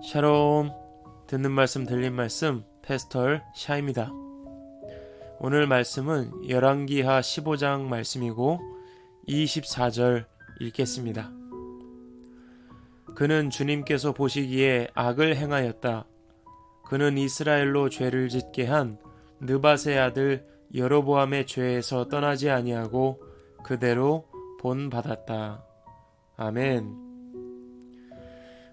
샬롬, 듣는 말씀 들린 말씀 패스터 샤입니다. 오늘 말씀은 열왕기하 15장 말씀이고 24절 읽겠습니다. 그는 주님께서 보시기에 악을 행하였다. 그는 이스라엘로 죄를 짓게 한 느밧의 아들 여로보암의 죄에서 떠나지 아니하고 그대로 본받았다. 아멘.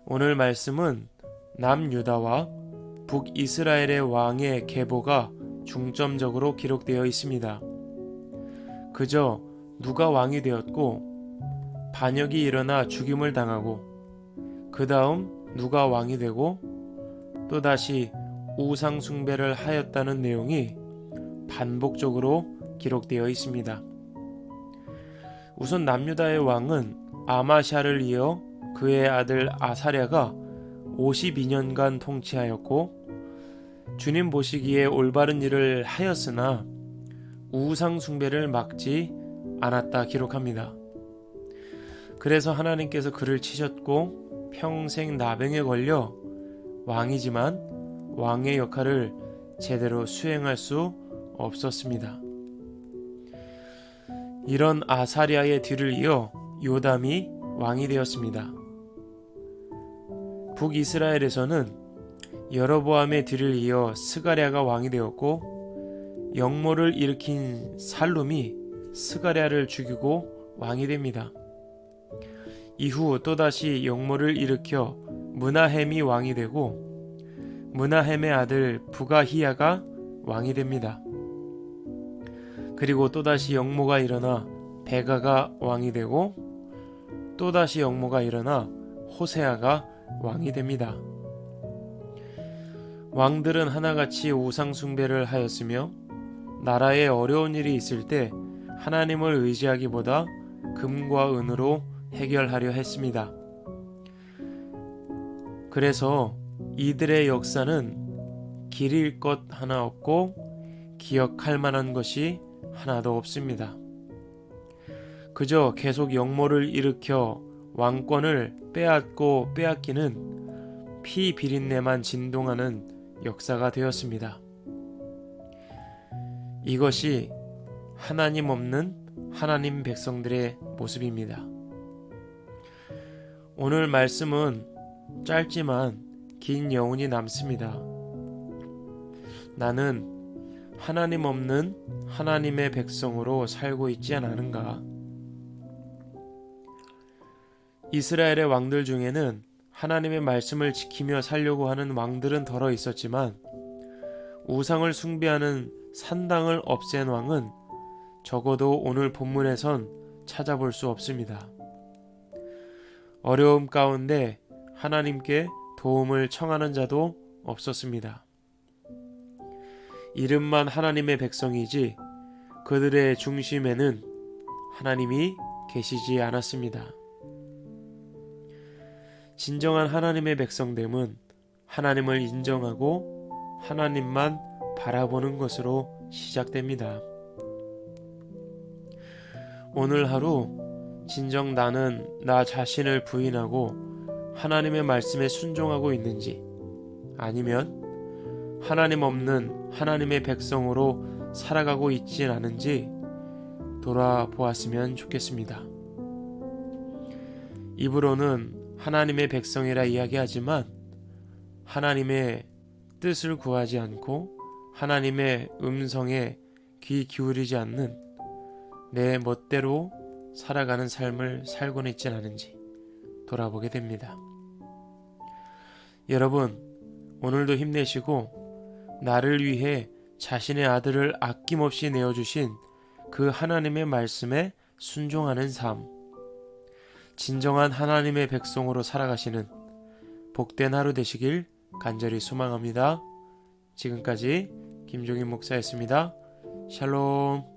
오늘 말씀은 남유다와 북이스라엘의 왕의 계보가 중점적으로 기록되어 있습니다. 그저 누가 왕이 되었고 반역이 일어나 죽임을 당하고 그 다음 누가 왕이 되고 또다시 우상 숭배를 하였다는 내용이 반복적으로 기록되어 있습니다. 우선 남유다의 왕은 아마샤를 이어 그의 아들 아사랴가 52년간 통치하였고 주님 보시기에 올바른 일을 하였으나 우상 숭배를 막지 않았다 기록합니다. 그래서 하나님께서 그를 치셨고 평생 나병에 걸려 왕이지만 왕의 역할을 제대로 수행할 수 없었습니다. 이런 아사랴의 뒤를 이어 요담이 왕이 되었습니다. 북이스라엘에서는 여로보암의 뒤를 이어 스가랴가 왕이 되었고 역모를 일으킨 살룸이 스가랴를 죽이고 왕이 됩니다. 이후 또다시 역모를 일으켜 므나헴이 왕이 되고 므나헴의 아들 부가히야가 왕이 됩니다. 그리고 또다시 역모가 일어나 베가가 왕이 되고 또다시 역모가 일어나 호세아가 왕이 됩니다. 왕들은 하나같이 우상 숭배를 하였으며 나라에 어려운 일이 있을 때 하나님을 의지하기보다 금과 은으로 해결하려 했습니다. 그래서 이들의 역사는 기릴 것 하나 없고 기억할 만한 것이 하나도 없습니다. 그저 계속 역모를 일으켜 왕권을 빼앗고 빼앗기는 피 비린내만 진동하는 역사가 되었습니다. 이것이 하나님 없는 하나님 백성들의 모습입니다. 오늘 말씀은 짧지만 긴 여운이 남습니다. 나는 하나님 없는 하나님의 백성으로 살고 있지 않은가? 이스라엘의 왕들 중에는 하나님의 말씀을 지키며 살려고 하는 왕들은 덜어 있었지만 우상을 숭배하는 산당을 없앤 왕은 적어도 오늘 본문에선 찾아볼 수 없습니다. 어려움 가운데 하나님께 도움을 청하는 자도 없었습니다. 이름만 하나님의 백성이지 그들의 중심에는 하나님이 계시지 않았습니다. 진정한 하나님의 백성됨은 하나님을 인정하고 하나님만 바라보는 것으로 시작됩니다. 오늘 하루 진정 나는 나 자신을 부인하고 하나님의 말씀에 순종하고 있는지 아니면 하나님 없는 하나님의 백성으로 살아가고 있진 않은지 돌아보았으면 좋겠습니다. 입으로는 하나님의 백성이라 이야기하지만 하나님의 뜻을 구하지 않고 하나님의 음성에 귀 기울이지 않는 내 멋대로 살아가는 삶을 살고는 있진 않은지 돌아보게 됩니다. 여러분, 오늘도 힘내시고 나를 위해 자신의 아들을 아낌없이 내어주신 그 하나님의 말씀에 순종하는 삶, 진정한 하나님의 백성으로 살아가시는 복된 하루 되시길 간절히 소망합니다. 지금까지 김종인 목사였습니다. 샬롬.